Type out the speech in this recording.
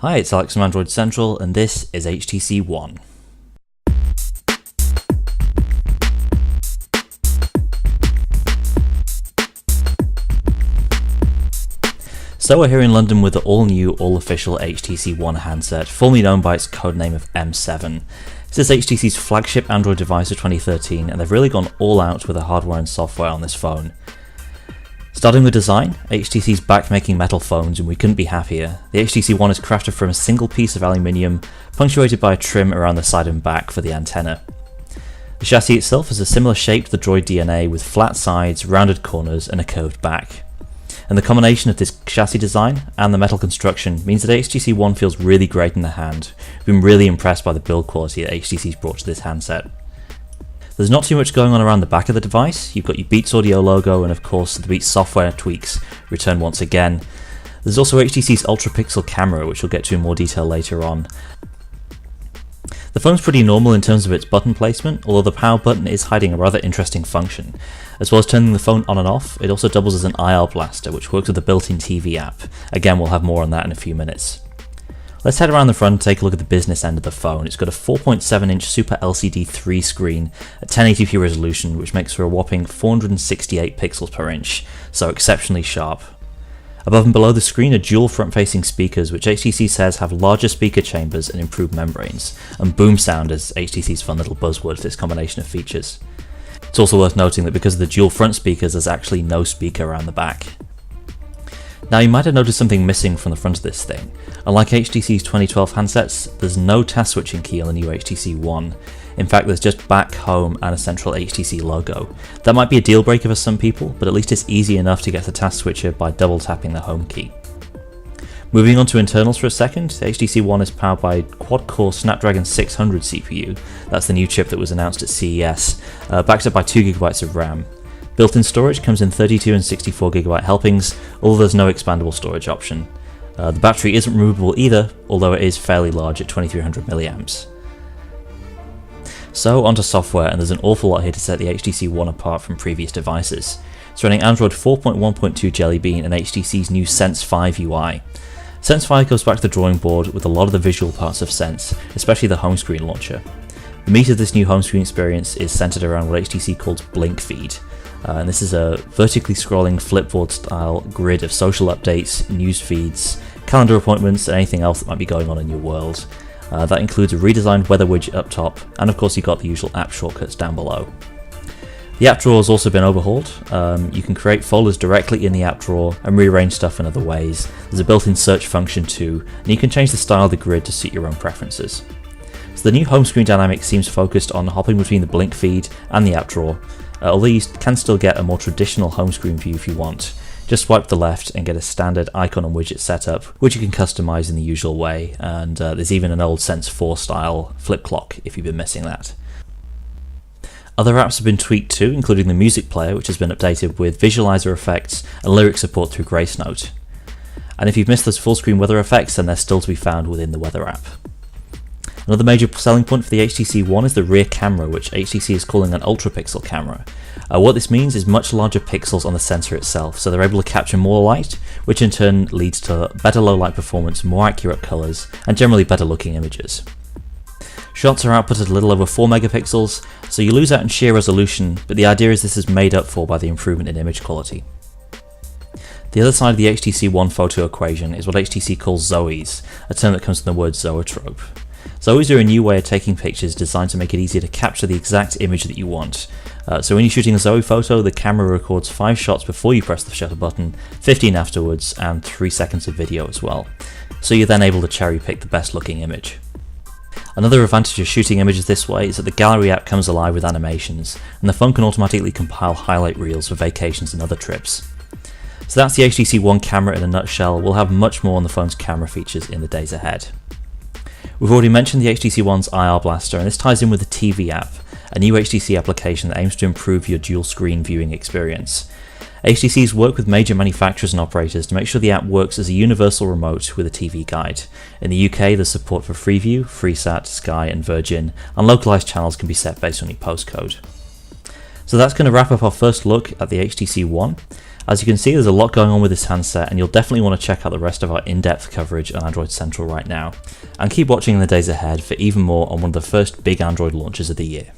Hi, it's Alex from Android Central, and this is HTC One. So we're here in London with the all-new, all-official HTC One handset, formerly known by its codename of M7. This is HTC's flagship Android device of 2013, and they've really gone all out with the hardware and software on this phone. Starting with design, HTC's back making metal phones, and we couldn't be happier. The HTC One is crafted from a single piece of aluminium, punctuated by a trim around the side and back for the antenna. The chassis itself is a similar shape to the Droid DNA, with flat sides, rounded corners, and a curved back. And the combination of this chassis design and the metal construction means that HTC One feels really great in the hand. I've been really impressed by the build quality that HTC's brought to this handset. There's not too much going on around the back of the device. You've got your Beats Audio logo, and of course the Beats software tweaks return once again. There's also HTC's Ultra Pixel camera, which we'll get to in more detail later on. The phone's pretty normal in terms of its button placement, although the power button is hiding a rather interesting function. As well as turning the phone on and off, it also doubles as an IR blaster, which works with the built-in TV app. Again, we'll have more on that in a few minutes. Let's head around the front and take a look at the business end of the phone. It's got a 4.7-inch Super LCD 3 screen at 1080p resolution, which makes for a whopping 468 pixels per inch, so exceptionally sharp. Above and below the screen are dual front-facing speakers, which HTC says have larger speaker chambers and improved membranes, and boom sound is HTC's fun little buzzword for this combination of features. It's also worth noting that because of the dual front speakers, there's actually no speaker around the back. Now, you might have noticed something missing from the front of this thing. Unlike HTC's 2012 handsets, there's no task switching key on the new HTC One. In fact, there's just back, home, and a central HTC logo. That might be a deal breaker for some people, but at least it's easy enough to get the task switcher by double tapping the home key. Moving on to internals for a second, the HTC One is powered by a quad-core Snapdragon 600 CPU. That's the new chip that was announced at CES, backed up by 2GB of RAM. Built-in storage comes in 32 and 64GB helpings, although there's no expandable storage option. The battery isn't removable either, although it is fairly large at 2300 mAh. So onto software, and there's an awful lot here to set the HTC One apart from previous devices. It's running Android 4.1.2 Jelly Bean and HTC's new Sense 5 UI. Sense 5 goes back to the drawing board with a lot of the visual parts of Sense, especially the home screen launcher. The meat of this new home screen experience is centered around what HTC calls Blink Feed. And this is a vertically scrolling flipboard style grid of social updates, news feeds, calendar appointments, and anything else that might be going on in your world. That includes a redesigned weather widget up top, and of course you've got the usual app shortcuts down below. The app drawer has also been overhauled. You can create folders directly in the app drawer and rearrange stuff in other ways. There's a built-in search function too, and you can change the style of the grid to suit your own preferences. So the new home screen dynamic seems focused on hopping between the Blink Feed and the app drawer, although you can still get a more traditional home screen view if you want. Just swipe to the left and get a standard icon and widget setup, which you can customize in the usual way, and there's even an old Sense 4 style flip clock if you've been missing that. Other apps have been tweaked too, including the music player, which has been updated with visualizer effects and lyric support through Grace Note. And if you've missed those full screen weather effects, then they're still to be found within the weather app. Another major selling point for the HTC One is the rear camera, which HTC is calling an Ultra Pixel camera. What this means is much larger pixels on the sensor itself, so they're able to capture more light, which in turn leads to better low light performance, more accurate colours, and generally better looking images. Shots are output at a little over 4 megapixels, so you lose out in sheer resolution, but the idea is this is made up for by the improvement in image quality. The other side of the HTC One photo equation is what HTC calls Zoes, a term that comes from the word zoetrope. Zoes are a new way of taking pictures designed to make it easier to capture the exact image that you want. So when you're shooting a Zoe photo, the camera records 5 shots before you press the shutter button, 15 afterwards, and 3 seconds of video as well. So you're then able to cherry pick the best looking image. Another advantage of shooting images this way is that the gallery app comes alive with animations, and the phone can automatically compile highlight reels for vacations and other trips. So that's the HTC One camera in a nutshell. We'll have much more on the phone's camera features in the days ahead. We've already mentioned the HTC One's IR Blaster, and this ties in with the TV app, a new HTC application that aims to improve your dual screen viewing experience. HTC's worked with major manufacturers and operators to make sure the app works as a universal remote with a TV guide. In the UK, there's support for Freeview, Freesat, Sky and Virgin, and localized channels can be set based on your postcode. So that's going to wrap up our first look at the HTC One. As you can see, there's a lot going on with this handset, and you'll definitely want to check out the rest of our in-depth coverage on Android Central right now, and keep watching in the days ahead for even more on one of the first big Android launches of the year.